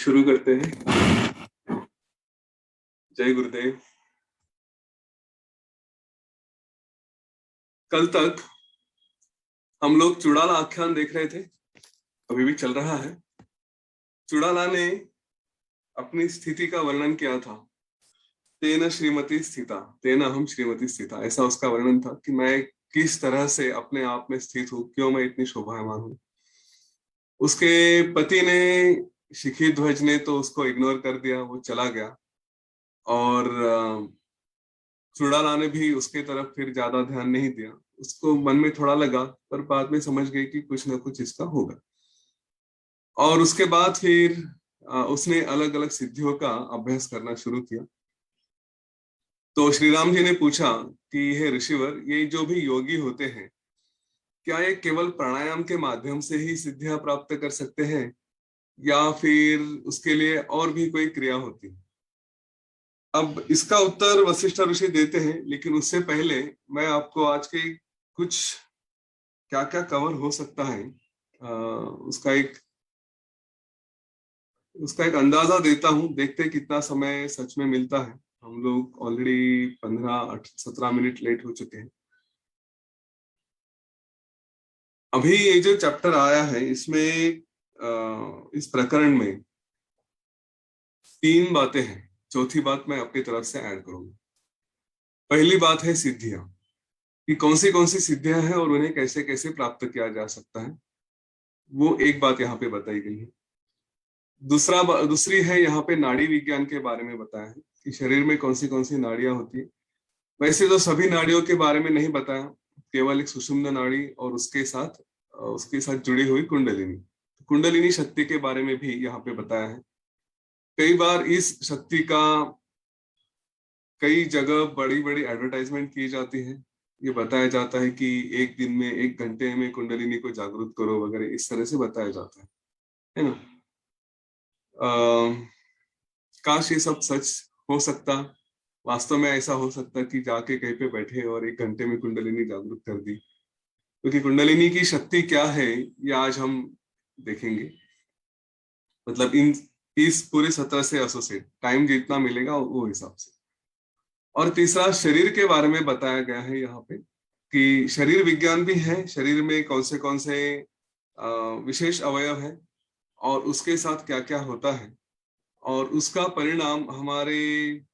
शुरू करते हैं। जय गुरुदेव। कल तक हम लोग चुड़ाला आख्यान देख रहे थे, अभी भी चल रहा है। चुड़ाला ने अपनी स्थिति का वर्णन किया था। तेन श्रीमती स्थिता, तेन हम श्रीमती स्थिता, ऐसा उसका वर्णन था कि मैं किस तरह से अपने आप में स्थित हूँ, क्यों मैं इतनी शोभायमान हूँ। उसके पति ने, शिखी ध्वज ने तो उसको इग्नोर कर दिया, वो चला गया। और चुड़ाला ने भी उसके तरफ फिर ज्यादा ध्यान नहीं दिया। उसको मन में थोड़ा लगा, पर बाद में समझ गई कि कुछ ना कुछ इसका होगा। और उसके बाद फिर उसने अलग अलग सिद्धियों का अभ्यास करना शुरू किया। तो श्री राम जी ने पूछा कि हे ऋषिवर, ये जो भी योगी होते हैं, क्या ये केवल प्राणायाम के माध्यम से ही सिद्धियां प्राप्त कर सकते हैं, या फिर उसके लिए और भी कोई क्रिया होती है? अब इसका उत्तर वशिष्ठ ऋषि देते हैं, लेकिन उससे पहले मैं आपको आज के कुछ क्या क्या कवर हो सकता है उसका एक अंदाजा देता हूं। देखते हैं कितना समय सच में मिलता है। हम लोग ऑलरेडी 15-17 मिनट लेट हो चुके हैं। अभी ये जो चैप्टर आया है, इसमें इस प्रकरण में 3 बातें हैं। चौथी बात मैं अपनी तरफ से ऐड करूंगा। पहली बात है सिद्धियां, कि कौन सी सिद्धियां हैं और उन्हें कैसे कैसे प्राप्त किया जा सकता है, वो एक बात यहाँ पे बताई गई है। दूसरी है यहाँ पे नाड़ी विज्ञान के बारे में बताया है कि शरीर में कौन सी नाड़ियां होती है। वैसे तो सभी नाड़ियों के बारे में नहीं बताया, केवल एक सुषुम्ना नाड़ी और उसके साथ जुड़ी हुई कुंडलिनी, कुंडलिनी शक्ति के बारे में भी यहाँ पे बताया है। कई बार इस शक्ति का कई जगह बड़ी बड़ी एडवर्टाइजमेंट की जाती है। ये बताया जाता है कि एक दिन में 1 घंटे में कुंडलिनी को जागरूक करो वगैरह, इस तरह से बताया जाता है ना। काश ये सब सच हो सकता, वास्तव में ऐसा हो सकता कि जाके कहीं पे बैठे और 1 घंटे में कुंडलिनी जागरूक कर दी। क्योंकि कुंडलिनी की शक्ति क्या है, ये आज हम देखेंगे। मतलब इस पूरे सत्र से एसोसिएट टाइम जितना मिलेगा वो हिसाब से। और तीसरा शरीर के बारे में बताया गया है यहाँ पे, कि शरीर विज्ञान भी है। शरीर में कौन से विशेष अवयव है और उसके साथ क्या क्या होता है, और उसका परिणाम हमारे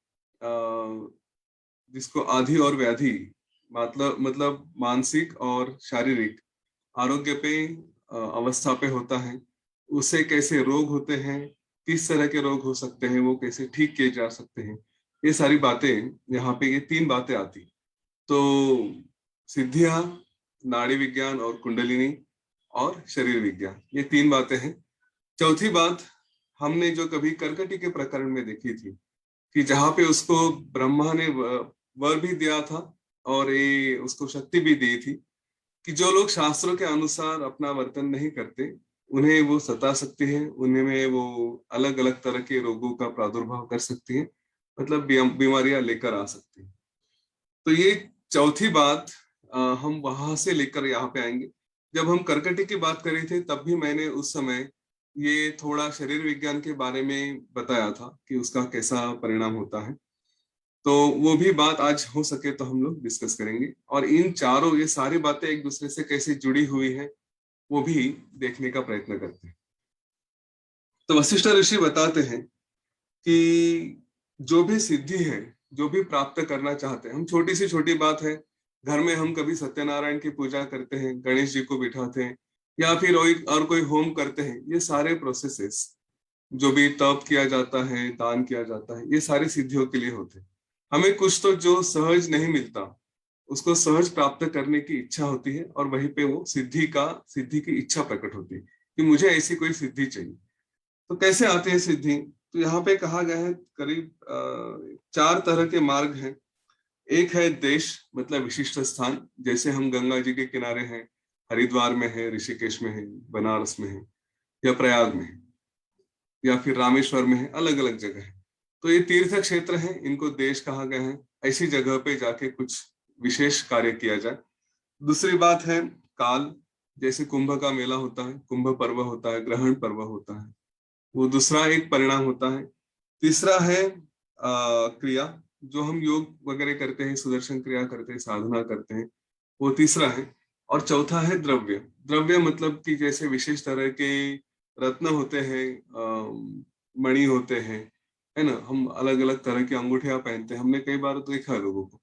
जिसको आधि और व्याधि, मतलब मानसिक और शारीरिक आरोग्य पे, अवस्था पे होता है। उससे कैसे रोग होते हैं, किस तरह के रोग हो सकते हैं, वो कैसे ठीक किए जा सकते हैं, ये सारी बातें यहाँ पे, ये 3 बातें आती। तो सिद्धियां, नाड़ी विज्ञान और कुंडलिनी और शरीर विज्ञान, ये 3 बातें हैं। चौथी बात हमने जो कभी कर्कटी के प्रकरण में देखी थी, कि जहाँ पे उसको ब्रह्मा ने वर भी दिया था और ये उसको शक्ति भी दी थी कि जो लोग शास्त्रों के अनुसार अपना वर्तन नहीं करते, उन्हें वो सता सकती है, उन्हें में वो अलग अलग तरह के रोगों का प्रादुर्भाव कर सकती है, मतलब बीमारियां लेकर आ सकती है। तो ये चौथी बात हम वहां से लेकर यहाँ पे आएंगे। जब हम कर्कटी की बात कर रहे थे, तब भी मैंने उस समय ये थोड़ा शरीर विज्ञान के बारे में बताया था कि उसका कैसा परिणाम होता है। तो वो भी बात आज हो सके तो हम लोग डिस्कस करेंगे, और ये सारी बातें एक दूसरे से कैसे जुड़ी हुई है वो भी देखने का प्रयत्न करते हैं। तो वशिष्ठ ऋषि बताते हैं कि जो भी सिद्धि है, जो भी प्राप्त करना चाहते हैं, हम छोटी बात है, घर में हम कभी सत्यनारायण की पूजा करते हैं, गणेश जी को बिठाते हैं, या फिर और कोई होम करते हैं, ये सारे प्रोसेसेस, जो भी तप किया जाता है, दान किया जाता है, ये सारी सिद्धियों के लिए होते हैं। हमें कुछ तो जो सहज नहीं मिलता, उसको सहज प्राप्त करने की इच्छा होती है, और वहीं पे वो सिद्धि की इच्छा प्रकट होती है कि मुझे ऐसी कोई सिद्धि चाहिए। तो कैसे आते हैं सिद्धि? तो यहाँ पे कहा गया है करीब 4 तरह के मार्ग हैं। एक है देश, मतलब विशिष्ट स्थान, जैसे हम गंगा जी के किनारे हैं, हरिद्वार में है, ऋषिकेश में है, बनारस में है, या प्रयाग में है, या फिर रामेश्वर में है, अलग अलग जगह है। तो ये तीर्थ क्षेत्र हैं, इनको देश कहा गया है। ऐसी जगह पे जाके कुछ विशेष कार्य किया जाए। दूसरी बात है काल, जैसे कुंभ का मेला होता है, कुंभ पर्व होता है, ग्रहण पर्व होता है, वो दूसरा एक परिणाम होता है। तीसरा है क्रिया, जो हम योग वगैरह करते हैं, सुदर्शन क्रिया करते हैं, साधना करते हैं, वो तीसरा है। और चौथा है द्रव्य। द्रव्य मतलब कि जैसे विशेष तरह के रत्न होते हैं, मणि होते हैं, है ना, हम अलग अलग तरह की अंगूठियां पहनते हैं, हमने कई बार तो देखा है लोगों को।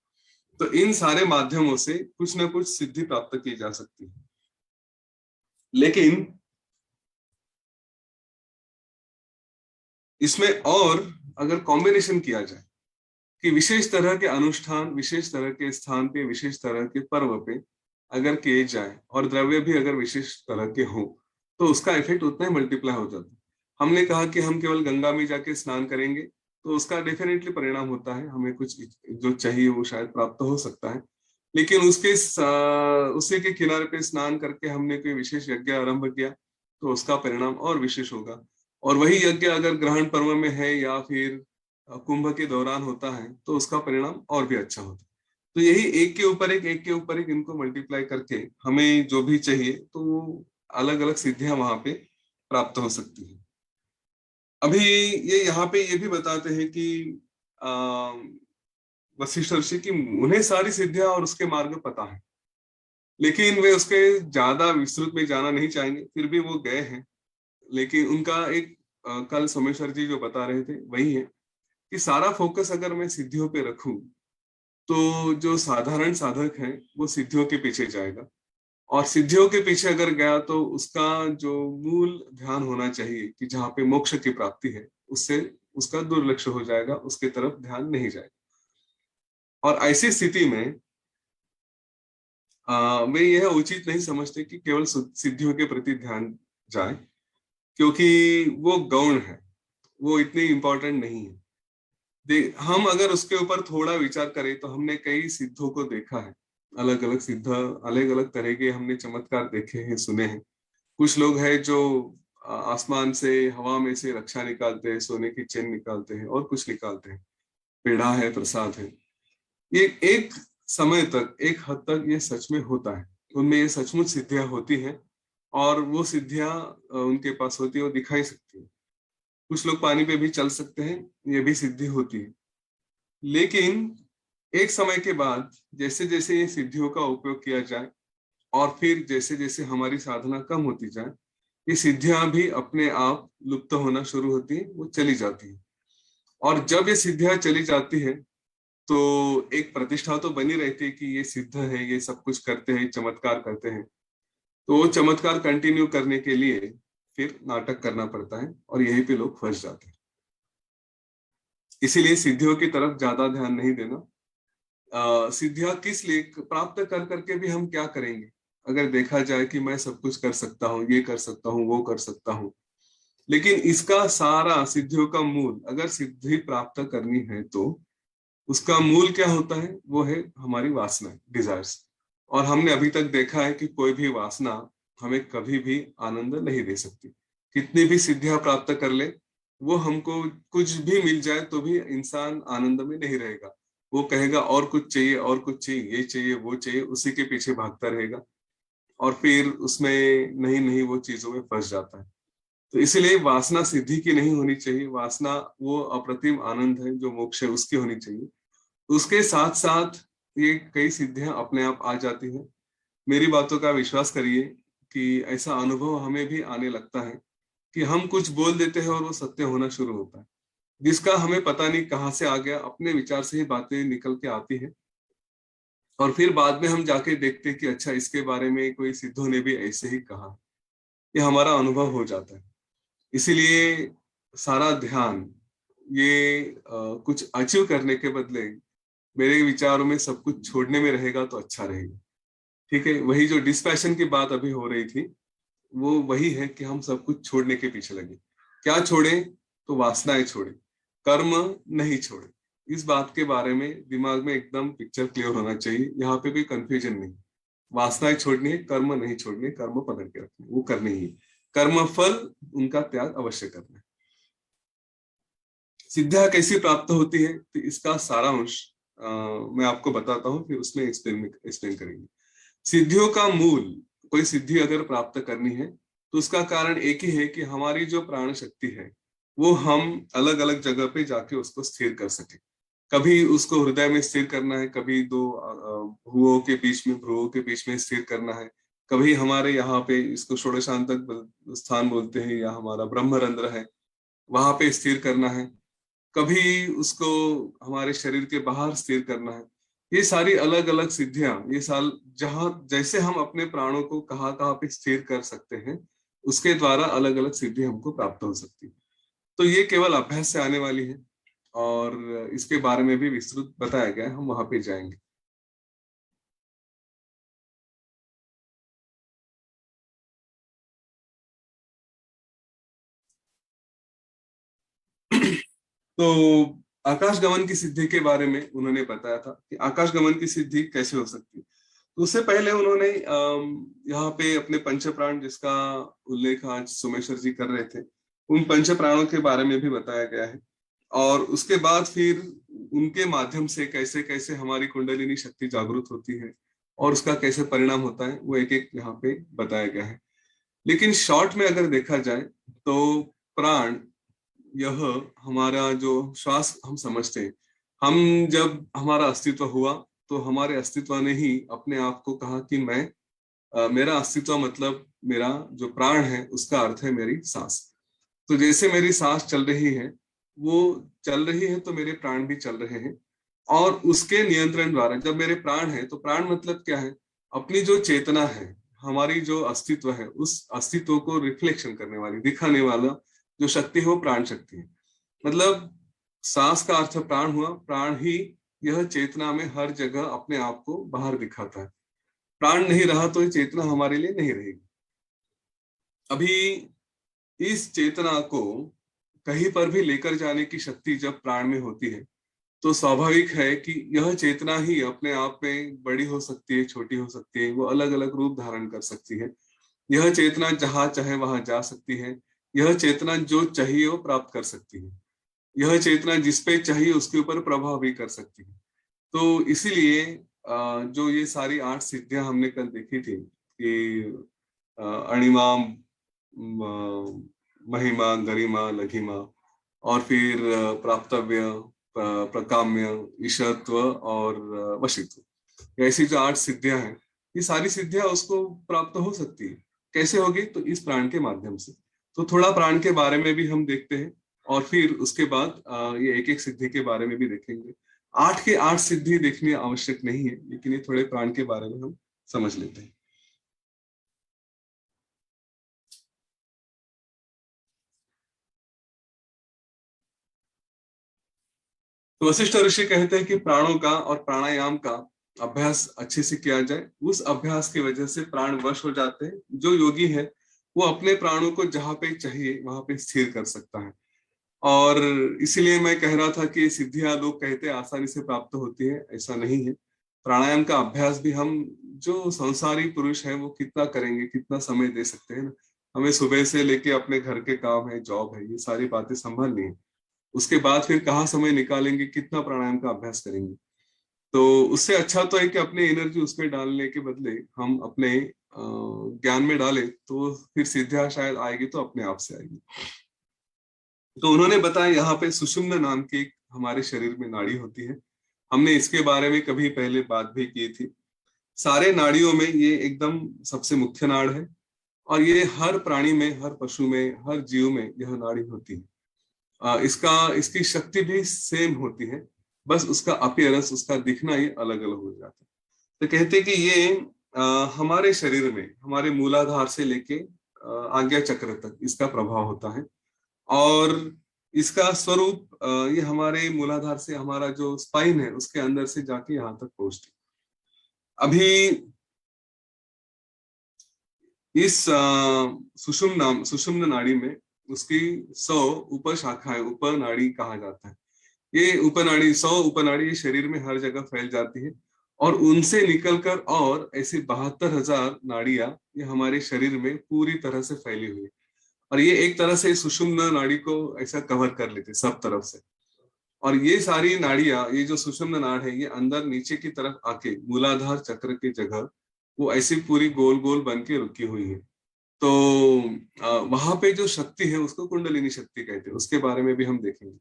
तो इन सारे माध्यमों से कुछ ना कुछ सिद्धि प्राप्त की जा सकती है। लेकिन इसमें और अगर कॉम्बिनेशन किया जाए कि विशेष तरह के अनुष्ठान, विशेष तरह के स्थान पे, विशेष तरह के पर्व पे अगर किए जाए और द्रव्य भी अगर विशेष तरह के हो, तो उसका इफेक्ट उतना ही मल्टीप्लाई हो जाता है। हमने कहा कि हम केवल गंगा में जाके स्नान करेंगे तो उसका डेफिनेटली परिणाम होता है, हमें कुछ जो चाहिए वो शायद प्राप्त हो सकता है। लेकिन उसी के किनारे पे स्नान करके हमने कोई विशेष यज्ञ आरंभ किया तो उसका परिणाम और विशेष होगा। और वही यज्ञ अगर ग्रहण पर्व में है या फिर कुंभ के दौरान होता है तो उसका परिणाम और भी अच्छा होता है। तो यही एक के ऊपर एक, एक के ऊपर एक, इनको मल्टीप्लाई करके हमें जो भी चाहिए तो वो अलग अलग सिद्धियां वहां पे प्राप्त हो सकती है। अभी ये यहाँ पे ये भी बताते हैं कि आ, वशिष्ठ ऋषि की उन्हें सारी सिद्धियां और उसके मार्ग पता है, लेकिन वे उसके ज्यादा विस्तृत में जाना नहीं चाहेंगे, फिर भी वो गए हैं। लेकिन उनका एक कल सोमेश्वर जी जो बता रहे थे वही है कि सारा फोकस अगर मैं सिद्धियों पे रखूं तो जो साधारण साधक है वो सिद्धियों के पीछे जाएगा, और सिद्धियों के पीछे अगर गया तो उसका जो मूल ध्यान होना चाहिए कि जहाँ पे मोक्ष की प्राप्ति है, उससे उसका दुर्लक्ष्य हो जाएगा, उसके तरफ ध्यान नहीं जाएगा। और ऐसी स्थिति में वे यह उचित नहीं समझते कि केवल सिद्धियों के प्रति ध्यान जाए, क्योंकि वो गौण है, वो इतनी इंपॉर्टेंट नहीं है। हम अगर उसके ऊपर थोड़ा विचार करें तो हमने कई सिद्धों को देखा है, अलग अलग सिद्ध, अलग अलग तरह के हमने चमत्कार देखे हैं, सुने हैं। कुछ लोग हैं जो आसमान से, हवा में से रक्षा निकालते हैं, सोने की चेन निकालते हैं और कुछ निकालते हैं, पेड़ा है, प्रसाद है। ये एक समय तक, एक हद तक ये सच में होता है, उनमें ये सचमुच सिद्धियां होती हैं, और वो सिद्धियां उनके पास होती है, वो दिखाई सकती है। कुछ लोग पानी पे भी चल सकते हैं, ये भी सिद्धि होती है। लेकिन एक समय के बाद जैसे जैसे ये सिद्धियों का उपयोग किया जाए और फिर जैसे जैसे हमारी साधना कम होती जाए, ये सिद्धियां भी अपने आप लुप्त होना शुरू होती है, वो चली जाती है। और जब ये सिद्धियां चली जाती है तो एक प्रतिष्ठा तो बनी रहती है कि ये सिद्ध है, ये सब कुछ करते हैं, चमत्कार करते हैं। तो वो चमत्कार कंटिन्यू करने के लिए फिर नाटक करना पड़ता है और यहीं पे लोग फंस जाते हैं। इसीलिए सिद्धियों की तरफ ज्यादा ध्यान नहीं देना। सिद्धियां किस लिए प्राप्त कर करके भी हम क्या करेंगे? अगर देखा जाए कि मैं सब कुछ कर सकता हूँ, ये कर सकता हूँ, वो कर सकता हूँ, लेकिन इसका सारा सिद्धियों का मूल, अगर सिद्धि प्राप्त करनी है तो उसका मूल क्या होता है? वो है हमारी वासना, डिजायर्स। और हमने अभी तक देखा है कि कोई भी वासना हमें कभी भी आनंद नहीं दे सकती। कितनी भी सिद्धियां प्राप्त कर ले, वो हमको कुछ भी मिल जाए तो भी इंसान आनंद में नहीं रहेगा। वो कहेगा और कुछ चाहिए, और कुछ चाहिए, ये चाहिए, वो चाहिए, उसी के पीछे भागता रहेगा, और फिर उसमें नहीं नहीं वो चीजों में फंस जाता है। तो इसीलिए वासना सिद्धि की नहीं होनी चाहिए, वासना वो अप्रतिम आनंद है जो मोक्ष है उसकी होनी चाहिए। उसके साथ साथ ये कई सिद्धियां अपने आप आ जाती हैं। मेरी बातों का विश्वास करिए कि ऐसा अनुभव हमें भी आने लगता है कि हम कुछ बोल देते हैं और वो सत्य होना शुरू होता है, जिसका हमें पता नहीं कहाँ से आ गया, अपने विचार से ही बातें निकल के आती है। और फिर बाद में हम जाके देखते हैं कि अच्छा, इसके बारे में कोई सिद्धों ने भी ऐसे ही कहा। ये हमारा अनुभव हो जाता है। इसीलिए सारा ध्यान ये कुछ अचीव करने के बदले मेरे विचारों में सब कुछ छोड़ने में रहेगा तो अच्छा रहेगा। ठीक है, वही जो डिस्पैशन की बात अभी हो रही थी, वो वही है कि हम सब कुछ छोड़ने के पीछे लगे। क्या छोड़े? तो वासनाएं छोड़े, कर्म नहीं छोड़े। इस बात के बारे में दिमाग में एकदम पिक्चर क्लियर होना चाहिए, यहाँ पे कोई कंफ्यूजन नहीं। वासनाएं छोड़नी है, कर्म नहीं छोड़ने, कर्म पकड़ के रखने, वो करने ही है। कर्म फल उनका त्याग अवश्य करना है। सिद्धियां कैसी प्राप्त होती है तो इसका सारांश मैं आपको बताता हूँ, फिर उसमें एक्सप्लेन करेंगे। सिद्धियों का मूल, कोई सिद्धि अगर प्राप्त करनी है तो उसका कारण एक ही है कि हमारी जो प्राण शक्ति है वो हम अलग अलग जगह पे जाके उसको स्थिर कर सके। कभी उसको हृदय में स्थिर करना है, कभी दो भ्रुवों के बीच में, भ्रुवों के बीच में स्थिर करना है, कभी हमारे यहाँ पे इसको षोडशांतक स्थान बोलते हैं, या हमारा ब्रह्मरंध्र है वहां पे स्थिर करना है, कभी उसको हमारे शरीर के बाहर स्थिर करना है। ये सारी अलग अलग सिद्धियां, ये साल जहां जैसे हम अपने प्राणों को कहाँ कहाँ पे स्थिर कर सकते हैं, उसके द्वारा अलग अलग सिद्धि हमको प्राप्त हो सकती है। तो ये केवल अभ्यास से आने वाली है, और इसके बारे में भी विस्तृत बताया गया है, हम वहां पे जाएंगे। तो आकाश गमन की सिद्धि के बारे में उन्होंने बताया था कि आकाश गमन की सिद्धि कैसे हो सकती है। तो उससे पहले उन्होंने यहाँ पे अपने पंच प्राण, जिसका उल्लेख आज सोमेश्वर जी कर रहे थे, उन पंच प्राणों के बारे में भी बताया गया है। और उसके बाद फिर उनके माध्यम से कैसे कैसे हमारी कुंडलिनी शक्ति जागृत होती है और उसका कैसे परिणाम होता है, वो एक एक यहाँ पे बताया गया है। लेकिन शॉर्ट में अगर देखा जाए तो प्राण, यह हमारा जो श्वास हम समझते हैं, हम जब हमारा अस्तित्व हुआ तो हमारे अस्तित्व ने ही अपने आप को कहा कि मैं मेरा अस्तित्व मतलब मेरा जो प्राण है उसका अर्थ है मेरी सांस। तो जैसे मेरी सांस चल रही है, वो चल रही है तो मेरे प्राण भी चल रहे हैं। और उसके नियंत्रण द्वारा जब मेरे प्राण है, तो प्राण मतलब क्या है, अपनी जो चेतना है, हमारी जो अस्तित्व है, उस अस्तित्व को रिफ्लेक्शन करने वाली, दिखाने वाला जो शक्ति है वो प्राण शक्ति है। मतलब सांस का अर्थ प्राण हुआ, प्राण ही यह चेतना में हर जगह अपने आप को बाहर दिखाता है। प्राण नहीं रहा तो ये चेतना हमारे लिए नहीं रहेगी। अभी इस चेतना को कहीं पर भी लेकर जाने की शक्ति जब प्राण में होती है, तो स्वाभाविक है कि यह चेतना ही अपने आप में बड़ी हो सकती है, छोटी हो सकती है, वो अलग अलग रूप धारण कर सकती है। यह चेतना जहां चाहे वहां जा सकती है। यह चेतना जो चाहिए वो प्राप्त कर सकती है। यह चेतना जिस पे चाहिए उसके ऊपर प्रभाव भी कर सकती है। तो इसीलिए जो ये सारी 8 सिद्धियां हमने कल देखी थी कि अणिमा, महिमा, गरिमा, लघिमा, और फिर प्राप्तव्य, प्रकाम्य, ईशत्व और वशित्व, ऐसी जो 8 सिद्धियां हैं, ये सारी सिद्धियां उसको प्राप्त हो सकती है। कैसे होगी, तो इस प्राण के माध्यम से। तो थोड़ा प्राण के बारे में भी हम देखते हैं, और फिर उसके बाद ये एक एक सिद्धि के बारे में भी देखेंगे। 8 के 8 सिद्धि देखनी आवश्यक नहीं है, लेकिन ये थोड़े प्राण के बारे में हम समझ लेते हैं। तो वशिष्ठ ऋषि कहते हैं कि प्राणों का और प्राणायाम का अभ्यास अच्छे से किया जाए। उस अभ्यास की वजह से प्राण वश हो जाते हैं। जो योगी है वो अपने प्राणों को जहां पे चाहिए वहां पे स्थिर कर सकता है। और इसीलिए मैं कह रहा था कि सिद्धियां लोग कहते हैं आसानी से प्राप्त होती है, ऐसा नहीं है। प्राणायाम का अभ्यास भी हम, जो संसारी पुरुष है, वो कितना करेंगे, कितना समय दे सकते हैं ना। हमें सुबह से लेके अपने घर के काम है, जॉब है, ये सारी बातें संभल नहीं है। उसके बाद फिर कहाँ समय निकालेंगे, कितना प्राणायाम का अभ्यास करेंगे। तो उससे अच्छा तो है कि अपनी एनर्जी उसमें डालने के बदले हम अपने ज्ञान में डालें, तो फिर सिद्धियां शायद आएगी तो अपने आप से आएगी। तो उन्होंने बताया यहाँ पे सुषुम्ना नाम की एक हमारे शरीर में नाड़ी होती है। हमने इसके बारे में कभी पहले बात भी की थी। सारे नाड़ियों में ये एकदम सबसे मुख्य नाड़ है, और ये हर प्राणी में, हर पशु में, हर जीव में यह नाड़ी होती है। इसका इसकी शक्ति भी सेम होती है, बस उसका अपीयरेंस, उसका दिखना ये अलग अलग हो जाता है। तो कहते हैं कि ये हमारे शरीर में, हमारे मूलाधार से लेके आज्ञा चक्र तक इसका प्रभाव होता है। और इसका स्वरूप ये हमारे मूलाधार से, हमारा जो स्पाइन है उसके अंदर से जाके यहाँ तक पहुंचती। अभी इस सुषुम्न नाड़ी में उसकी 100 उप शाखाएं, उप नाड़ी कहा जाता है। ये उपनाड़ी, 100 उपनाड़ी ये शरीर में हर जगह फैल जाती है, और उनसे निकलकर और ऐसी 72,000 नाड़ियां ये हमारे शरीर में पूरी तरह से फैली हुई है। और ये एक तरह से सुषुम्ना नाड़ी को ऐसा कवर कर लेते सब तरफ से। और ये सारी नाड़ियां, ये जो सुषुम्ना नाड़ है, ये अंदर नीचे की तरफ आके मूलाधार चक्र की जगह वो ऐसी पूरी गोल गोल बन के रुकी हुई है। तो वहां पे जो शक्ति है उसको कुंडलिनी शक्ति कहते हैं, उसके बारे में भी हम देखेंगे।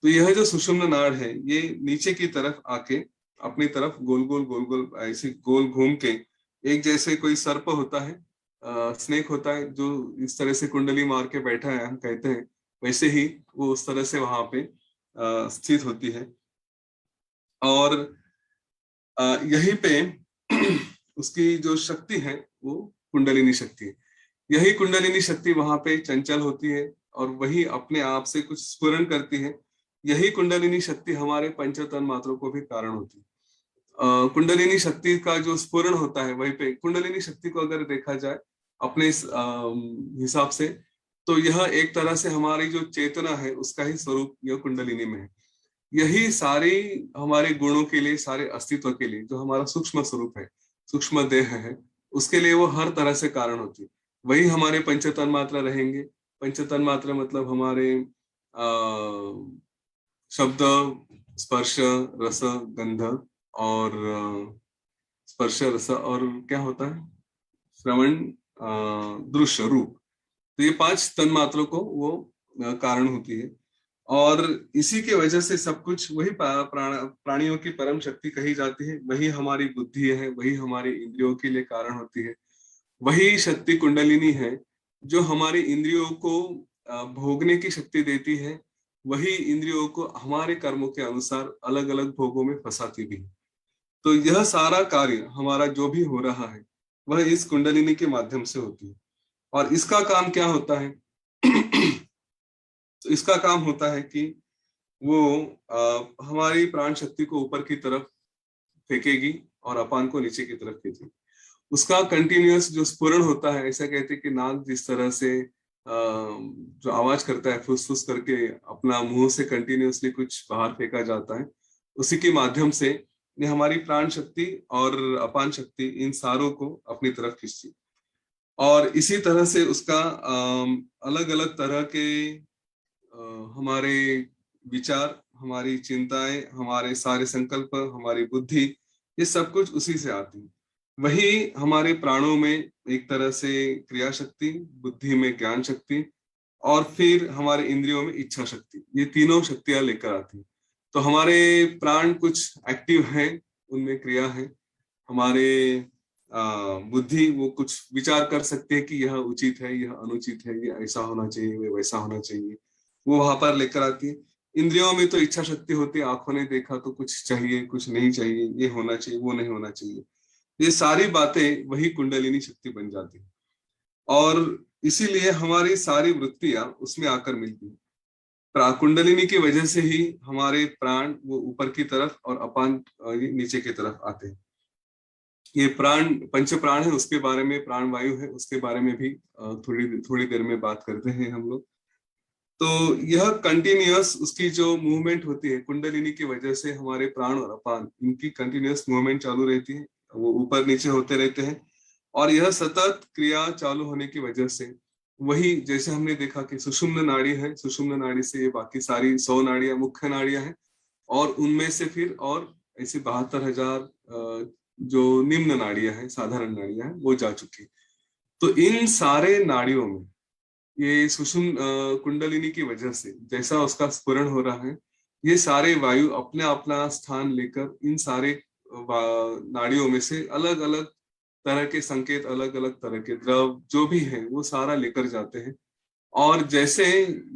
तो यह जो सुषुम्ना नाड़ है ये नीचे की तरफ आके अपनी तरफ गोल गोल गोल गोल ऐसे गोल घूम के, एक जैसे कोई सर्प होता है, स्नेक होता है जो इस तरह से कुंडली मार के बैठा है हम कहते हैं, वैसे ही वो उस तरह से वहां पे स्थित होती है। और यहीं पे उसकी जो शक्ति है वो कुंडलिनी शक्ति है। यही कुंडलिनी शक्ति वहां पे चंचल होती है और वही अपने आप से कुछ स्फुरण करती है। यही कुंडलिनी शक्ति हमारे पंचतन मात्रों को भी कारण होती है। कुंडलिनी शक्ति का जो स्फुरण होता है वहीं पे कुंडलिनी शक्ति को अगर देखा जाए अपने हिसाब से, तो यह एक तरह से हमारी जो चेतना है उसका ही स्वरूप यह कुंडलिनी में है। यही सारी हमारे गुणों के लिए, सारे अस्तित्व के लिए, जो हमारा सूक्ष्म स्वरूप है, सूक्ष्म देह है, उसके लिए वो हर तरह से कारण होती है। वही हमारे पंचतन मात्रा रहेंगे। पंचतन मात्रा मतलब हमारे शब्द, स्पर्श, रस, गंध और स्पर्श रस और क्या होता है, श्रवण, दृश्य, रूप। तो ये 5 तन मात्रों को वो कारण होती है। और इसी के वजह से सब कुछ वही प्राणियों की परम शक्ति कही जाती है। वही हमारी बुद्धि है, वही हमारी इंद्रियों के लिए कारण होती है। वही शक्ति कुंडलिनी है जो हमारी इंद्रियों को भोगने की शक्ति देती है। वही इंद्रियों को हमारे कर्मों के अनुसार अलग अलग भोगों में फंसाती भी है। तो यह सारा कार्य हमारा जो भी हो रहा है वह इस कुंडलिनी के माध्यम से होती है। और इसका काम क्या होता है? तो इसका काम होता है कि वो हमारी प्राण शक्ति को ऊपर की तरफ फेंकेगी और अपान को नीचे की तरफ खींचेगी। उसका कंटिन्यूअस जो स्फुरण होता है, ऐसा कहते हैं कि नाक जिस तरह से जो आवाज करता है फुस फुस करके अपना मुंह से कंटिन्यूअसली कुछ बाहर फेंका जाता है, उसी के माध्यम से ये हमारी प्राण शक्ति और अपान शक्ति इन सारों को अपनी तरफ खींचती। और इसी तरह से उसका अलग अलग तरह के हमारे विचार, हमारी चिंताएं, हमारे सारे संकल्प, हमारी बुद्धि, ये सब कुछ उसी से आती है। वही हमारे प्राणों में एक तरह से क्रिया शक्ति, बुद्धि में ज्ञान शक्ति और फिर हमारे इंद्रियों में इच्छा शक्ति, ये तीनों शक्तियां लेकर आती है। तो हमारे प्राण कुछ एक्टिव हैं, उनमें क्रिया है। हमारे बुद्धि वो कुछ विचार कर सकते हैं कि यह उचित है, यह अनुचित है, ये ऐसा होना चाहिए, ये वैसा होना चाहिए, वो वहां पर लेकर आती है। इंद्रियों में तो इच्छा शक्ति होती है, आंखों ने देखा तो कुछ चाहिए, कुछ नहीं चाहिए, ये होना चाहिए, वो नहीं होना चाहिए। ये सारी बातें वही कुंडलिनी शक्ति बन जाती है और इसीलिए हमारी सारी वृत्तियां उसमें आकर मिलती है। कुंडलिनी की वजह से ही हमारे प्राण वो ऊपर की तरफ और अपान नीचे की तरफ आते हैं। ये प्राण, पंच प्राण है, उसके बारे में, प्राण वायु है, उसके बारे में भी थोड़ी थोड़ी देर में बात करते हैं हम लोग। तो यह कंटिन्यूअस उसकी जो मूवमेंट होती है कुंडलिनी की वजह से, हमारे प्राण और अपान इनकी कंटिन्यूअस मूवमेंट चालू रहती है, वो ऊपर नीचे होते रहते हैं। और यह सतत क्रिया चालू होने की वजह से वही, जैसे हमने देखा कि सुषुम्न नाड़ी है, सुषुम्न नाड़ी से ये बाकी सारी 100 नाड़ियां मुख्य नाड़ियां हैं और उनमें से फिर और ऐसे 72,000 जो निम्न नाड़ियां हैं, साधारण नाड़ियां हैं, वो जा चुकी। तो इन सारे नाड़ियों में ये सुषुम्न कुंडलिनी की वजह से जैसा उसका स्फुरण हो रहा है, ये सारे वायु अपना अपना स्थान लेकर इन सारे नाड़ियों में से अलग अलग तरह के संकेत, अलग अलग तरह के द्रव जो भी है वो सारा लेकर जाते हैं। और जैसे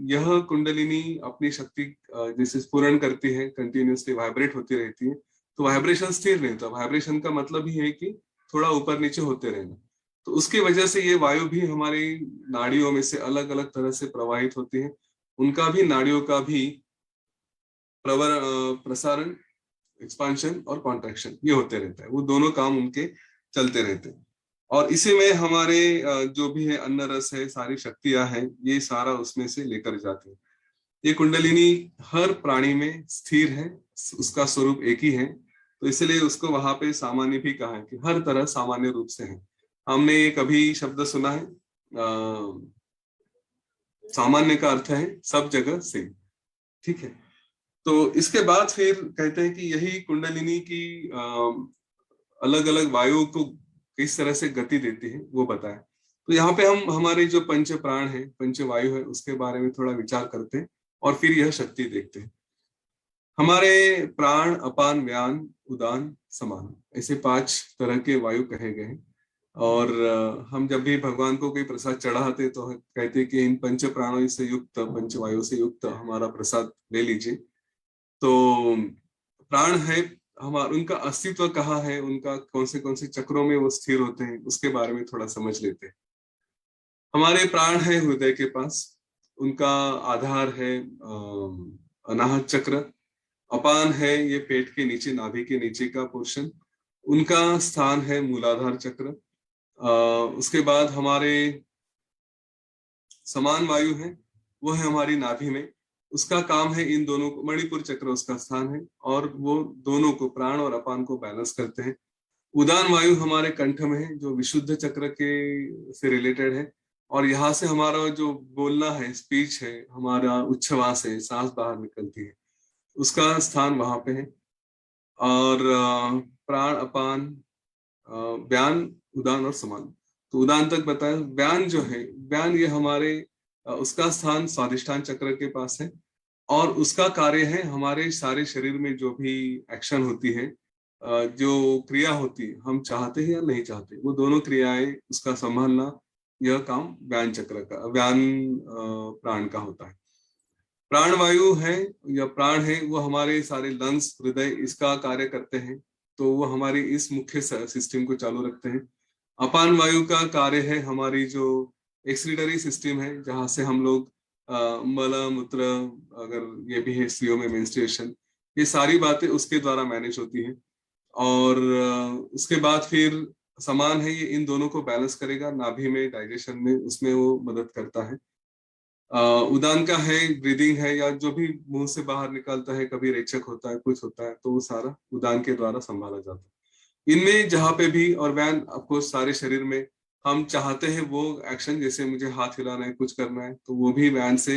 यह कुंडलिनी अपनी शक्ति जैसे स्फुरण करती है, कंटिन्यूअसली वाइब्रेट होती रहती है, तो वाइब्रेशन स्थिर नहीं होता। वाइब्रेशन का मतलब ही है कि थोड़ा ऊपर नीचे होते रहना। तो उसकी वजह से ये वायु भी हमारी नाड़ियों में से अलग अलग तरह से प्रवाहित होती है। उनका भी, नाड़ियों का भी प्रसारण, एक्सपांशन और कॉन्ट्रैक्शन ये होते रहता है। वो दोनों काम उनके चलते रहते हैं। और इसी में हमारे जो भी है अन्न रस है, सारी शक्तियां हैं, ये सारा उसमें से लेकर जाते हैं। ये कुंडलिनी हर प्राणी में स्थिर है, उसका स्वरूप एक ही है। तो इसलिए उसको वहां पे सामान्य भी कहा है कि हर तरह सामान्य रूप से है। हमने ये कभी शब्द सुना है, सामान्य का अर्थ है सब जगह से, ठीक है। तो इसके बाद फिर कहते हैं कि यही कुंडलिनी की अलग अलग वायु को किस तरह से गति देती है वो बताया। तो यहाँ पे हम हमारे जो पंच प्राण है, पंच वायु है, उसके बारे में थोड़ा विचार करते हैं और फिर यह शक्ति देखते हैं। हमारे प्राण, अपान, व्यान, उदान, समान, ऐसे 5 तरह के वायु कहे गए हैं। और हम जब भी भगवान को कोई प्रसाद चढ़ाते तो कहते हैं कि इन पंच प्राणों से युक्त, पंच वायु से युक्त हमारा प्रसाद ले लीजिए। तो प्राण है हमारा, उनका अस्तित्व कहाँ है, उनका कौन से चक्रों में वो स्थिर होते हैं, उसके बारे में थोड़ा समझ लेते हैं। हमारे प्राण है हृदय के पास, उनका आधार है अनाहत चक्र। अपान है ये पेट के नीचे, नाभि के नीचे का पोर्शन, उनका स्थान है मूलाधार चक्र। उसके बाद हमारे समान वायु है, वो है हमारी नाभि में, उसका काम है इन दोनों को, मणिपुर चक्र उसका स्थान है, और वो दोनों को, प्राण और अपान को बैलेंस करते हैं। उदान वायु हमारे कंठ में है, जो विशुद्ध चक्र के से रिलेटेड है, और यहाँ से हमारा जो बोलना है, स्पीच है, हमारा उच्छ्वास है, सांस बाहर निकलती है, उसका स्थान वहां पे है। और प्राण, अपान, व्यान, उदान और समान, तो उदान तक बताया। व्यान जो है, व्यान ये हमारे उसका स्थान स्वादिष्ठान चक्र के पास है, और उसका कार्य है हमारे सारे शरीर में जो भी एक्शन होती है, जो क्रिया होती है, हम चाहते हैं या नहीं चाहते, वो दोनों क्रियाएं उसका संभालना, यह काम व्यान चक्र का, व्यान प्राण का होता है। प्राण वायु है या प्राण है, वो हमारे सारे लंग्स, हृदय, इसका कार्य करते हैं, तो वो हमारी इस मुख्य सिस्टम को चालू रखते हैं। अपान वायु का कार्य है हमारी जो एक्सक्रीटरी सिस्टम है, जहाँ से हम लोग मल मूत्र, अगर ये भी है स्त्रियों में मेंस्ट्रुएशन, ये सारी बातें उसके द्वारा मैनेज होती हैं। और उसके बाद फिर समान है, ये इन दोनों को बैलेंस करेगा, नाभि में, डाइजेशन में, उसमें वो मदद करता है। उदान का है ब्रीदिंग है, या जो भी मुंह से बाहर निकलता है, कभी रेचक होता है, कुछ होता है, तो वो सारा उदान के द्वारा संभाला जाता है। इनमें जहां पे भी, और व्यान ऑफकोर्स सारे शरीर में, हम चाहते हैं वो एक्शन, जैसे मुझे हाथ हिलाना है, कुछ करना है, तो वो भी व्यान से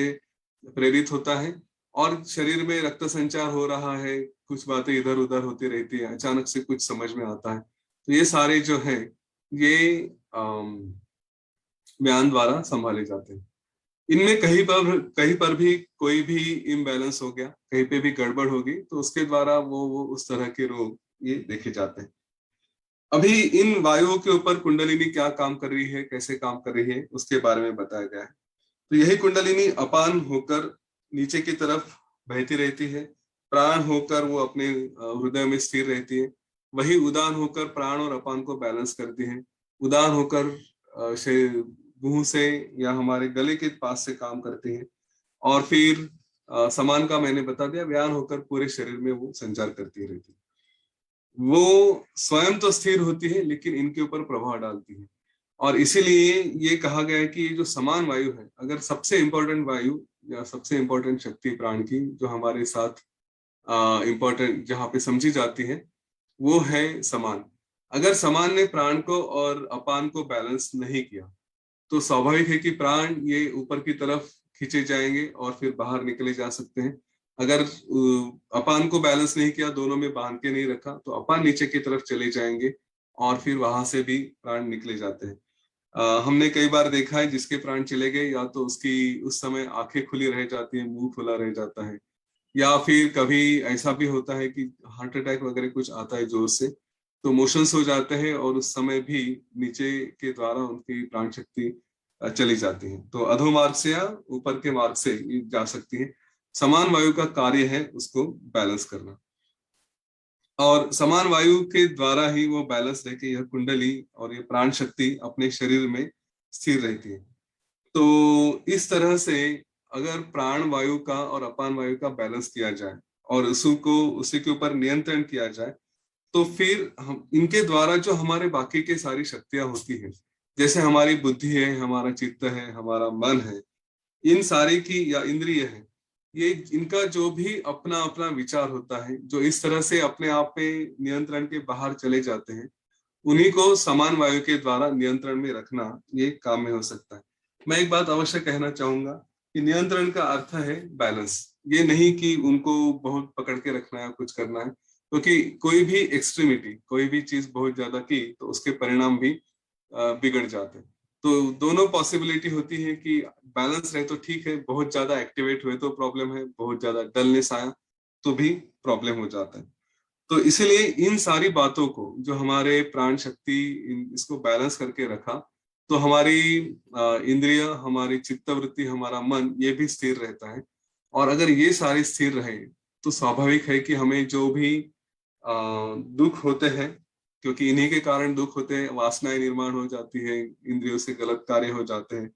प्रेरित होता है। और शरीर में रक्त संचार हो रहा है, कुछ बातें इधर उधर होती रहती है, अचानक से कुछ समझ में आता है, तो ये सारे जो है ये व्यान द्वारा संभाले जाते हैं। इनमें कहीं पर भी कोई भी इम्बैलेंस हो गया, कहीं पे भी गड़बड़ होगी, तो उसके द्वारा वो उस तरह के रोग ये देखे जाते हैं। अभी इन वायुओं के ऊपर कुंडलिनी क्या काम कर रही है, कैसे काम कर रही है, उसके बारे में बताया गया है। तो यही कुंडलिनी अपान होकर नीचे की तरफ बहती रहती है, प्राण होकर वो अपने हृदय में स्थिर रहती है, वही उदान होकर प्राण और अपान को बैलेंस करती है, उदान होकर मुंह से या हमारे गले के पास से काम करती है, और फिर समान का मैंने बता दिया, व्यान होकर पूरे शरीर में वो संचार करती रहती है। वो स्वयं तो स्थिर होती है, लेकिन इनके ऊपर प्रभाव डालती है। और इसीलिए ये कहा गया है कि ये जो समान वायु है, अगर सबसे इंपॉर्टेंट वायु या सबसे इंपॉर्टेंट शक्ति प्राण की, जो हमारे साथ इंपॉर्टेंट जहाँ पे समझी जाती है, वो है समान। अगर समान ने प्राण को और अपान को बैलेंस नहीं किया, तो स्वाभाविक है कि प्राण ये ऊपर की तरफ खींचे जाएंगे और फिर बाहर निकले जा सकते हैं। अगर अपान को बैलेंस नहीं किया, दोनों में बांध के नहीं रखा, तो अपान नीचे की तरफ चले जाएंगे और फिर वहां से भी प्राण निकले जाते हैं। हमने कई बार देखा है, जिसके प्राण चले गए, या तो उसकी उस समय आंखें खुली रह जाती है, मुंह खुला रह जाता है, या फिर कभी ऐसा भी होता है कि हार्ट अटैक वगैरह कुछ आता है जोर से, तो मोशंस हो जाते हैं, और उस समय भी नीचे के द्वारा उनकी प्राण शक्ति चली जाती है। तो अधो मार्ग से या ऊपर के मार्ग से जा सकती है। समान वायु का कार्य है उसको बैलेंस करना, और समान वायु के द्वारा ही वो बैलेंस रह के यह कुंडली और ये प्राण शक्ति अपने शरीर में स्थिर रहती है। तो इस तरह से अगर प्राण वायु का और अपान वायु का बैलेंस किया जाए और उसी के ऊपर नियंत्रण किया जाए, तो फिर हम इनके द्वारा जो हमारे बाकी के सारी शक्तियां होती हैं, जैसे हमारी बुद्धि है, हमारा चित्त है, हमारा मन है, इन सारे की, या इंद्रिय है, ये इनका जो भी अपना अपना विचार होता है, जो इस तरह से अपने आप पे नियंत्रण के बाहर चले जाते हैं, उन्हीं को समान वायु के द्वारा नियंत्रण में रखना ये काम में हो सकता है। मैं एक बात अवश्य कहना चाहूंगा कि नियंत्रण का अर्थ है बैलेंस, ये नहीं कि उनको बहुत पकड़ के रखना है, कुछ करना है, क्योंकि कोई भी एक्सट्रीमिटी, कोई भी चीज बहुत ज्यादा की, तो उसके परिणाम भी बिगड़ जाते हैं। तो दोनों पॉसिबिलिटी होती है कि बैलेंस रहे तो ठीक है, बहुत ज्यादा एक्टिवेट हुए तो प्रॉब्लम है, बहुत ज्यादा डलनेस आया तो भी प्रॉब्लम हो जाता है। तो इसीलिए इन सारी बातों को जो हमारे प्राण शक्ति इसको बैलेंस करके रखा, तो हमारी इंद्रिय, हमारी चित्तवृत्ति, हमारा मन ये भी स्थिर रहता है। और अगर ये सारे स्थिर रहे तो स्वाभाविक है कि हमें जो भी दुख होते हैं, क्योंकि इन्हीं के कारण दुख होते हैं, वासनाएं निर्माण हो जाती है, इंद्रियों से गलत कार्य हो जाते हैं,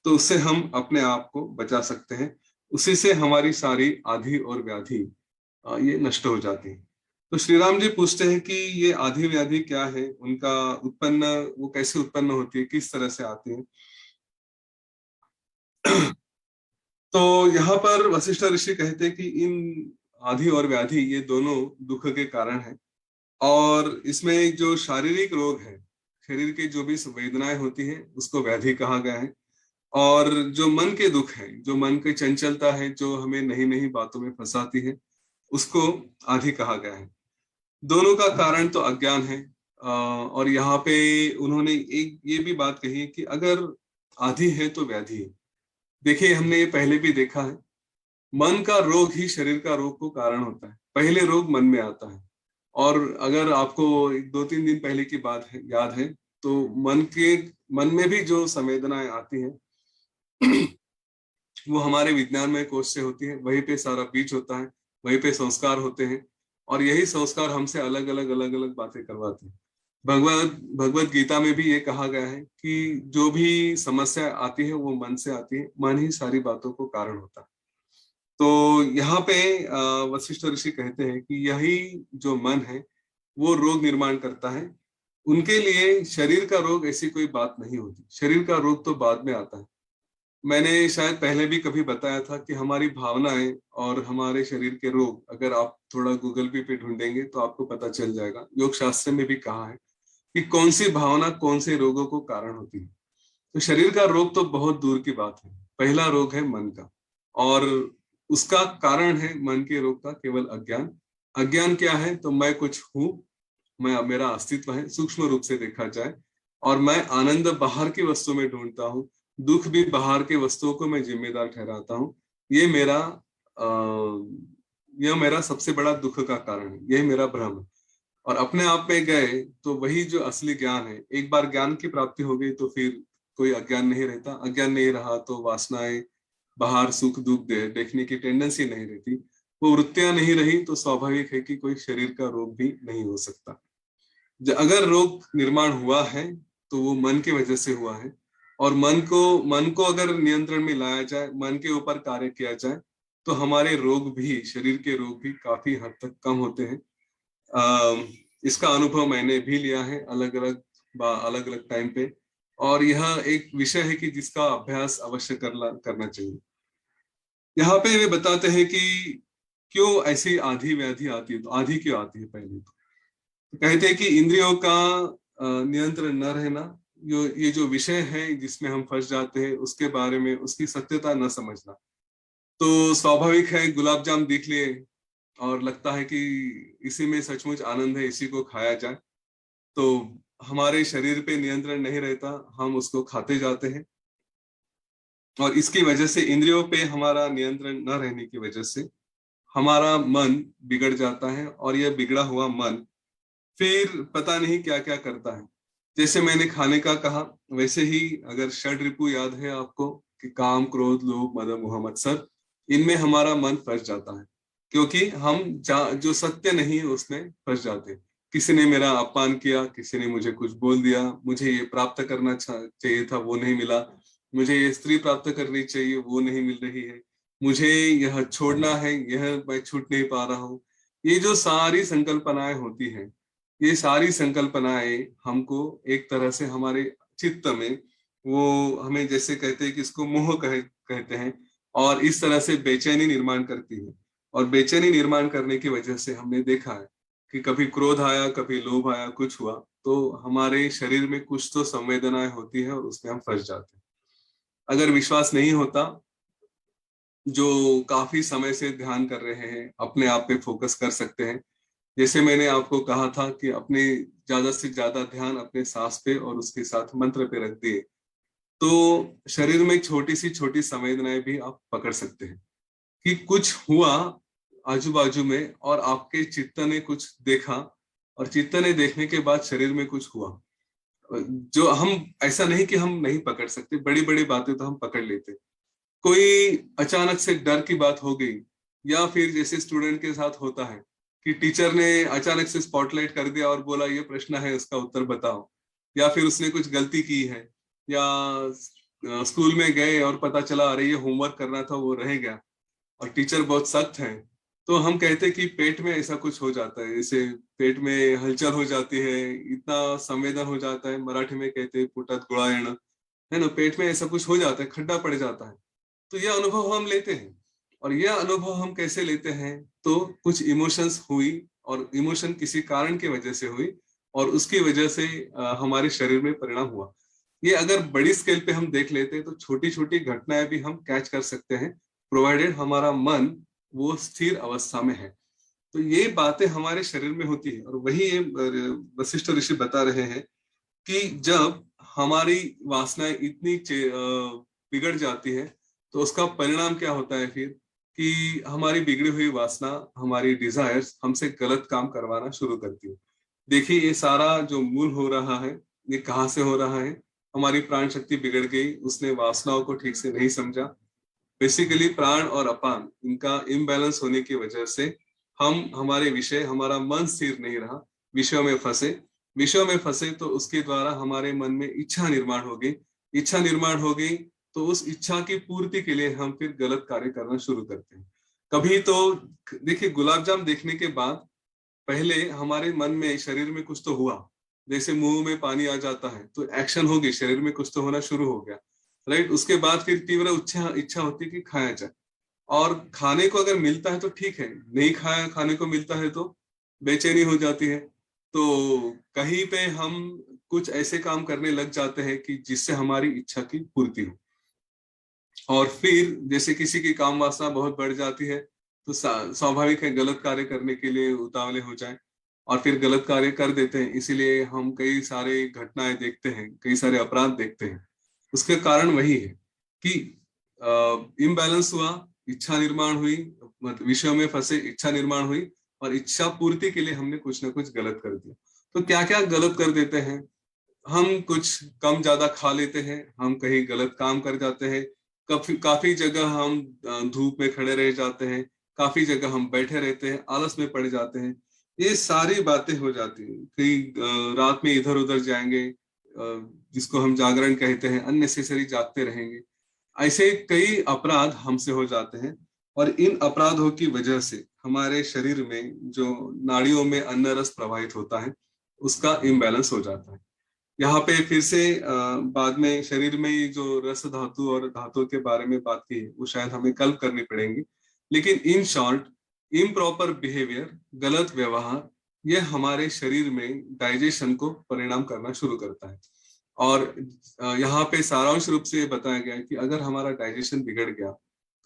तो उससे हम अपने आप को बचा सकते हैं। उसी से हमारी सारी आधि और व्याधि ये नष्ट हो जाती है। तो श्री राम जी पूछते हैं कि ये आधि व्याधि क्या है, उनका उत्पन्न, वो कैसे उत्पन्न होती है, किस तरह से आती है। तो यहाँ पर वशिष्ठ ऋषि कहते हैं कि इन आधि और व्याधि ये दोनों दुख के कारण है। और इसमें जो शारीरिक रोग है, शरीर के जो भी वेदनाएं होती है उसको व्याधि कहा गया है। और जो मन के दुख है, जो मन की चंचलता है, जो हमें नई नई बातों में फंसाती है, उसको आधि कहा गया है। दोनों का कारण तो अज्ञान है। और यहाँ पे उन्होंने एक ये भी बात कही है कि अगर आधि है तो व्याधि है। देखिए, हमने ये पहले भी देखा है, मन का रोग ही शरीर का रोग को कारण होता है। पहले रोग मन में आता है। और अगर आपको 2-3 दिन पहले की बात है, याद है, तो मन में भी जो संवेदनाएं आती हैं वो हमारे विज्ञानमय कोश से होती है। वहीं पे सारा बीज होता है, वहीं पे संस्कार होते हैं, और यही संस्कार हमसे अलग अलग बातें करवाते हैं। भगवत गीता में भी ये कहा गया है कि जो भी समस्या आती है वो मन से आती है, मन ही सारी बातों को कारण होता है। तो यहाँ पे वशिष्ठ ऋषि कहते हैं कि यही जो मन है वो रोग निर्माण करता है। उनके लिए शरीर का रोग ऐसी कोई बात नहीं होती, शरीर का रोग तो बाद में आता है। मैंने शायद पहले भी कभी बताया था कि हमारी भावनाएं और हमारे शरीर के रोग, अगर आप थोड़ा गूगल पे ढूंढेंगे तो आपको पता चल जाएगा। योग शास्त्र में भी कहा है कि कौन सी भावना कौन से रोगों को कारण होती है। तो शरीर का रोग तो बहुत दूर की बात है, पहला रोग है मन का। और उसका कारण है मन के रोग का केवल अज्ञान। अज्ञान क्या है? तो मैं कुछ हूं, मैं, मेरा अस्तित्व है सूक्ष्म रूप से देखा जाए, और मैं आनंद बाहर की वस्तु में ढूंढता हूँ, दुख भी बाहर के वस्तुओं को मैं जिम्मेदार ठहराता हूँ। ये मेरा यह मेरा सबसे बड़ा दुख का कारण है, यही मेरा भ्रम है। और अपने आप में गए तो वही जो असली ज्ञान है, एक बार ज्ञान की प्राप्ति हो गई तो फिर कोई अज्ञान नहीं रहता। अज्ञान नहीं रहा तो वासनाएं, बाहर सुख दुख देखने की टेंडेंसी नहीं रहती, वो वृत्तियां नहीं रही, तो स्वाभाविक है कि कोई शरीर का रोग भी नहीं हो सकता। अगर रोग निर्माण हुआ है तो वो मन की वजह से हुआ है। और मन को अगर नियंत्रण में लाया जाए, मन के ऊपर कार्य किया जाए, तो हमारे रोग भी, शरीर के रोग भी काफी हद तक कम होते हैं। इसका अनुभव मैंने भी लिया है अलग अलग टाइम पे। और यह एक विषय है कि जिसका अभ्यास अवश्य करना चाहिए। यहाँ पे वे बताते हैं कि क्यों ऐसी आधी व्याधि आती है। तो आधी क्यों आती है? पहले तो कहते हैं कि इंद्रियों का नियंत्रण न रहना, ये जो विषय है जिसमें हम फंस जाते हैं, उसके बारे में उसकी सत्यता न समझना। तो स्वाभाविक है, गुलाब जाम देख लिए और लगता है कि इसी में सचमुच आनंद है, इसी को खाया जाए, तो हमारे शरीर पे नियंत्रण नहीं रहता, हम उसको खाते जाते हैं। और इसकी वजह से, इंद्रियों पे हमारा नियंत्रण न रहने की वजह से, हमारा मन बिगड़ जाता है। और यह बिगड़ा हुआ मन फिर पता नहीं क्या क्या करता है। जैसे मैंने खाने का कहा, वैसे ही अगर षड रिपु याद है आपको, कि काम, क्रोध, लोभ, मद, मोह, मत्सर, इनमें हमारा मन फंस जाता है, क्योंकि हम जो सत्य नहीं है उसमें फंस जाते हैं। किसी ने मेरा अपमान किया, किसी ने मुझे कुछ बोल दिया, मुझे ये प्राप्त करना चाहिए था वो नहीं मिला, मुझे ये स्त्री प्राप्त करनी चाहिए वो नहीं मिल रही है, मुझे यह छोड़ना है, यह मैं छूट नहीं पा रहा हूँ। ये जो सारी संकल्पनाएं होती हैं, ये सारी संकल्पनाएं हमको एक तरह से हमारे चित्त में, वो हमें जैसे कहते हैं कि इसको मोह कहते हैं, और इस तरह से बेचैनी निर्माण करती है। और बेचैनी निर्माण करने की वजह से हमने देखा है कि कभी क्रोध आया, कभी लोभ आया, कुछ हुआ, तो हमारे शरीर में कुछ तो संवेदनाएं होती है और उसमें हम फंस जाते हैं। अगर विश्वास नहीं होता, जो काफी समय से ध्यान कर रहे हैं अपने आप पे फोकस कर सकते हैं। जैसे मैंने आपको कहा था कि अपने ज्यादा से ज्यादा ध्यान अपने सांस पे और उसके साथ मंत्र पे रख दिए, तो शरीर में छोटी सी छोटी संवेदनाएं भी आप पकड़ सकते हैं कि कुछ हुआ आजू बाजू में और आपके चित्त ने कुछ देखा, और चित्त ने देखने के बाद शरीर में कुछ हुआ। जो हम, ऐसा नहीं कि हम नहीं पकड़ सकते, बड़ी बड़ी बातें तो हम पकड़ लेते। कोई अचानक से डर की बात हो गई, या फिर जैसे स्टूडेंट के साथ होता है कि टीचर ने अचानक से स्पॉटलाइट कर दिया और बोला ये प्रश्न है उसका उत्तर बताओ, या फिर उसने कुछ गलती की है, या स्कूल में गए और पता चला अरे ये होमवर्क करना था वो रह गया, और टीचर बहुत सख्त है। तो हम कहते हैं कि पेट में ऐसा कुछ हो जाता है, जैसे पेट में हलचल हो जाती है, इतना संवेदन हो जाता है, मराठी में कहते हैं पोटात गुळायण, है ना, पेट में ऐसा कुछ हो जाता है, खड्डा पड़ जाता है। तो यह अनुभव हम लेते हैं, और यह अनुभव हम कैसे लेते हैं, तो कुछ इमोशंस हुई, और इमोशन किसी कारण की वजह से हुई, और उसकी वजह से हमारे शरीर में परिणाम हुआ। ये अगर बड़ी स्केल पे हम देख लेते हैं तो छोटी छोटी घटनाएं भी हम कैच कर सकते हैं, प्रोवाइडेड हमारा मन वो स्थिर अवस्था में है। तो ये बातें हमारे शरीर में होती है, और वही ये वशिष्ठ ऋषि बता रहे हैं कि जब हमारी वासनाएं इतनी बिगड़ जाती है, तो उसका परिणाम क्या होता है फिर, कि हमारी बिगड़ी हुई वासना, हमारी डिजायर्स हमसे गलत काम करवाना शुरू करती है। देखिए ये सारा जो मूल हो रहा है, ये कहाँ से हो रहा है, हमारी प्राण शक्ति बिगड़ गई, उसने वासनाओं को ठीक से नहीं समझा। बेसिकली प्राण और अपान, इनका इम्बैलेंस होने की वजह से हम, हमारे विषय, हमारा मन स्थिर नहीं रहा, विषयों में फंसे। विषयों में फंसे तो उसके द्वारा हमारे मन में इच्छा निर्माण हो गई। इच्छा निर्माण हो गई तो उस इच्छा की पूर्ति के लिए हम फिर गलत कार्य करना शुरू करते हैं। कभी तो देखिए, गुलाब जाम देखने के बाद पहले हमारे मन में, शरीर में कुछ तो हुआ, जैसे मुंह में पानी आ जाता है तो एक्शन हो गई, शरीर में कुछ तो होना शुरू हो गया, राइट। उसके बाद फिर तीव्र इच्छा इच्छा होती है कि खाया जाए, और खाने को अगर मिलता है तो ठीक है, नहीं खाया, खाने को मिलता है तो बेचैनी हो जाती है। तो कहीं पे हम कुछ ऐसे काम करने लग जाते हैं कि जिससे हमारी इच्छा की पूर्ति हो, और फिर जैसे किसी की काम वासना बहुत बढ़ जाती है तो स्वाभाविक है गलत कार्य करने के लिए उतावले हो जाए, और फिर गलत कार्य कर देते हैं। इसीलिए हम कई सारे घटनाएं देखते हैं, कई सारे अपराध देखते हैं। उसके कारण वही है कि इम्बैलेंस हुआ, इच्छा निर्माण हुई, मतलब विषयों में फंसे, इच्छा निर्माण हुई, और इच्छा पूर्ति के लिए हमने कुछ ना कुछ गलत कर दिया। तो क्या क्या गलत कर देते हैं, हम कुछ कम ज्यादा खा लेते हैं, हम कहीं गलत काम कर जाते हैं, काफी काफी जगह हम धूप में खड़े रह जाते हैं, काफी जगह हम बैठे रहते हैं, आलस में पड़ जाते हैं। ये सारी बातें हो जाती हैं। कहीं रात में इधर उधर जाएंगे, जिसको हम जागरण कहते हैं, अननेसेसरी जागते रहेंगे। ऐसे कई अपराध हमसे हो जाते हैं, और इन अपराधों की वजह से हमारे शरीर में जो नाड़ियों में अन्न रस प्रवाहित होता है, उसका इम्बैलेंस हो जाता है। यहाँ पे फिर से बाद में शरीर में ये जो रस धातु और धातु के बारे में बात की है, वो शायद हमें कल करनी पड़ेंगी। लेकिन इन शॉर्ट, इम्प्रॉपर बिहेवियर, गलत व्यवहार, ये हमारे शरीर में डाइजेशन को परिणाम करना शुरू करता है। और यहाँ पे सारांश रूप से ये बताया गया है कि अगर हमारा डाइजेशन बिगड़ गया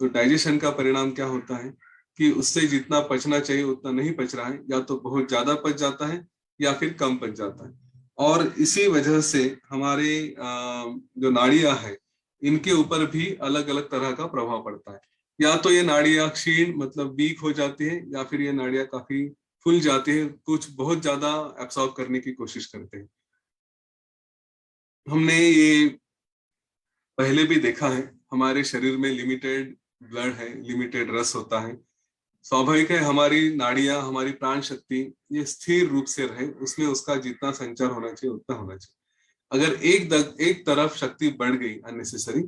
तो डाइजेशन का परिणाम क्या होता है, कि उससे जितना पचना चाहिए उतना नहीं पच रहा है, या तो बहुत ज्यादा पच जाता है या फिर कम पच जाता है। और इसी वजह से हमारे जो नाड़ियां हैं, इनके ऊपर भी अलग अलग तरह का प्रभाव पड़ता है। या तो ये नाड़ियां क्षीण, मतलब वीक हो जाती है, या फिर ये नाड़ियां काफी फूल जाती है, कुछ बहुत ज्यादा एब्सॉर्ब करने की कोशिश करते हैं। हमने ये पहले भी देखा है, हमारे शरीर में लिमिटेड ब्लड है, लिमिटेड रस होता है। स्वाभाविक है हमारी नाड़ियां, हमारी प्राण शक्ति ये स्थिर रूप से रहे, उसमें उसका जितना संचार होना चाहिए उतना होना चाहिए। अगर एक तरफ शक्ति बढ़ गई अननेसेसरी,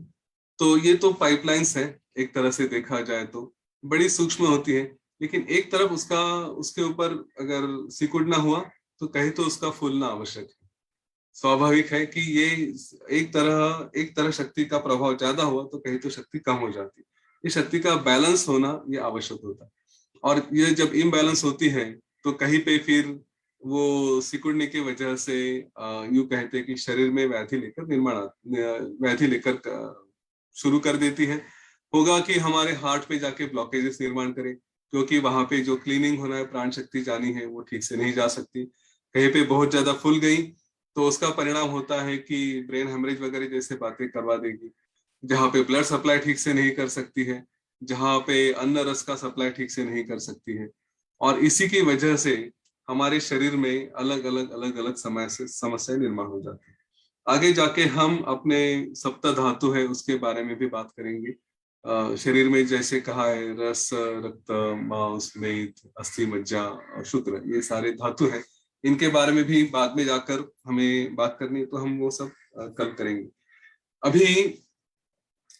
तो ये तो पाइपलाइंस है, एक तरह से देखा जाए तो बड़ी सूक्ष्म होती है, लेकिन एक तरफ उसका, उसके ऊपर अगर सिकुड़ ना हुआ तो कहीं तो उसका फूलना आवश्यक है। स्वाभाविक है कि ये एक तरह शक्ति का प्रभाव ज्यादा हुआ तो कहीं तो शक्ति कम हो जाती है। ये शक्ति का बैलेंस होना ये आवश्यक होता है। और ये जब इम्बैलेंस होती है तो कहीं पे फिर वो सिकुड़ने की वजह से यूं कहते हैं कि शरीर में व्याधि लेकर शुरू कर देती है। होगा कि हमारे हार्ट पे जाके ब्लॉकेजेस निर्माण करे, क्योंकि वहां पे जो क्लीनिंग होना है, प्राण शक्ति जानी है, वो ठीक से नहीं जा सकती। कहीं पे बहुत ज्यादा फूल गई तो उसका परिणाम होता है कि ब्रेन हेमरेज वगैरह जैसे बातें करवा देगी, जहाँ पे ब्लड सप्लाई ठीक से नहीं कर सकती है, जहाँ पे अन्न रस का सप्लाई ठीक से नहीं कर सकती है, और इसी की वजह से हमारे शरीर में अलग अलग समस्याएं निर्माण हो जाती है। आगे जाके हम अपने सप्त धातु है उसके बारे में भी बात करेंगे। शरीर में जैसे कहा है रस, रक्त, मांस, मेद, अस्थि, मज्जा और शुक्र, ये सारे धातु हैं। इनके बारे में भी बाद में जाकर हमें बात करनी है, तो हम वो सब कल करेंगे। अभी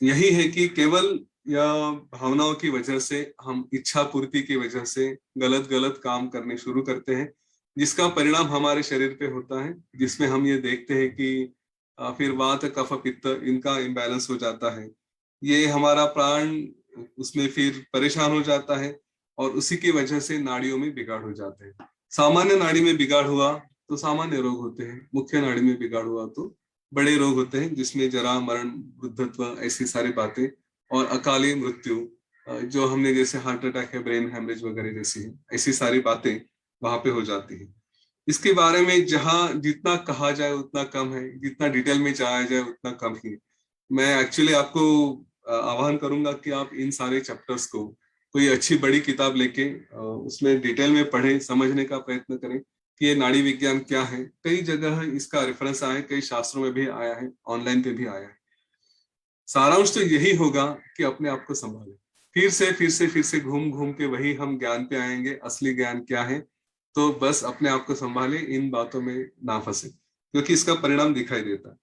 यही है कि केवल या भावनाओं की वजह से, हम इच्छा पूर्ति की वजह से गलत गलत काम करने शुरू करते हैं, जिसका परिणाम हमारे शरीर पे होता है, जिसमें हम ये देखते हैं कि फिर वात, कफ, पित्त इनका इम्बैलेंस हो जाता है। ये हमारा प्राण उसमें फिर परेशान हो जाता है, और उसी की वजह से नाड़ियों में बिगाड़ हो जाते हैं। सामान्य नाड़ी में बिगाड़ हुआ तो सामान्य रोग होते हैं, मुख्य नाड़ी में बिगाड़ हुआ तो बड़े रोग होते हैं, जिसमें जरा, मरण, वृद्धत्व, ऐसी सारी बातें, और अकाली मृत्यु, जो हमने जैसे हार्ट अटैक है, ब्रेन हेमरेज वगैरह जैसी है, ऐसी सारी बातें वहां पे हो जाती है। इसके बारे में जहां जितना कहा जाए उतना कम है, जितना डिटेल में जाया जाए उतना कम ही है। मैं एक्चुअली आपको आह्वान करूंगा कि आप इन सारे चैप्टर्स को कोई अच्छी बड़ी किताब लेके उसमें डिटेल में पढ़ें, समझने का प्रयत्न करें कि ये नाड़ी विज्ञान क्या है। कई जगह इसका रेफरेंस आया है, कई शास्त्रों में भी आया है, ऑनलाइन पे भी आया है। सारांश तो यही होगा कि अपने आप को संभालें। फिर से घूम घूम के वही हम ज्ञान पे आएंगे, असली ज्ञान क्या है। तो बस अपने आप को संभालें, इन बातों में ना फंसे, क्योंकि इसका परिणाम दिखाई देता है।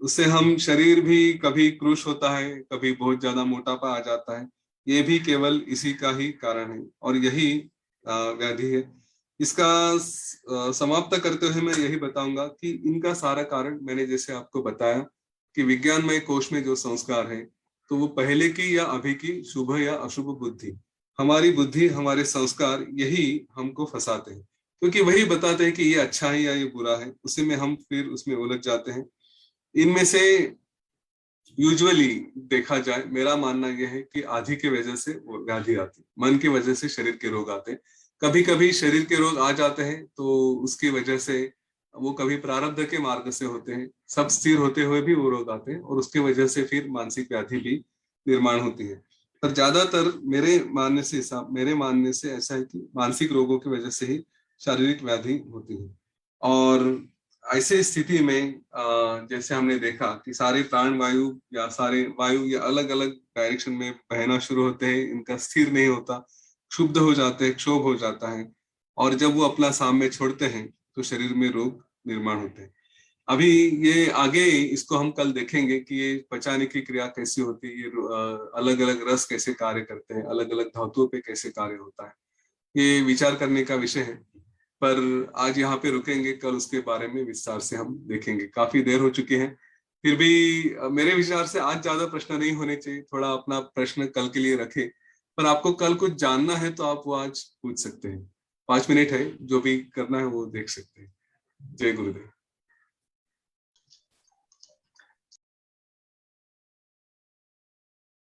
उससे हम शरीर भी कभी क्रूश होता है, कभी बहुत ज्यादा मोटापा आ जाता है। ये भी केवल इसी का ही कारण है, और यही व्याधि है। इसका समाप्त करते हुए मैं यही बताऊंगा कि इनका सारा कारण मैंने जैसे आपको बताया कि विज्ञानमय कोश में जो संस्कार है, तो वो पहले की या अभी की शुभ या अशुभ बुद्धि, हमारी बुद्धि, हमारे संस्कार, यही हमको फंसाते हैं, क्योंकि वही बताते हैं कि ये अच्छा है या ये बुरा है। उसी में हम फिर उसमें उलझ जाते हैं। इनमें से यूजुअली देखा जाए, मेरा मानना यह है कि आदि की वजह से वो व्याधि आती, मन की वजह से शरीर के रोग आते हैं। कभी कभी शरीर के रोग आ जाते हैं तो उसकी वजह से वो कभी प्रारब्ध के मार्ग से होते हैं, सब स्थिर होते हुए भी वो रोग आते हैं, और उसके वजह से फिर मानसिक व्याधि भी निर्माण होती है। पर ज्यादातर मेरे मानने से ऐसा है कि मानसिक रोगों की वजह से ही शारीरिक व्याधि होती है। और ऐसे स्थिति में जैसे हमने देखा कि सारे प्राण वायु या सारे वायु या अलग अलग डायरेक्शन में बहना शुरू होते हैं, इनका स्थिर नहीं होता, क्षुब्ध हो जाते हैं, क्षोभ हो जाता है, और जब वो अपना साम्य छोड़ते हैं तो शरीर में रोग निर्माण होते हैं। अभी ये आगे इसको हम कल देखेंगे कि ये पचाने की क्रिया कैसी होती है, ये अलग अलग रस कैसे कार्य करते हैं, अलग अलग धातुओं पे कैसे कार्य होता है। ये विचार करने का विषय है। पर आज यहाँ पे रुकेंगे, कल उसके बारे में विस्तार से हम देखेंगे। काफी देर हो चुकी है, फिर भी मेरे विचार से आज ज्यादा प्रश्न नहीं होने चाहिए, थोड़ा अपना प्रश्न कल के लिए रखे। पर आपको कल कुछ जानना है तो आप वो आज पूछ सकते हैं, 5 मिनट है, जो भी करना है वो देख सकते हैं। जय गुरुदेव।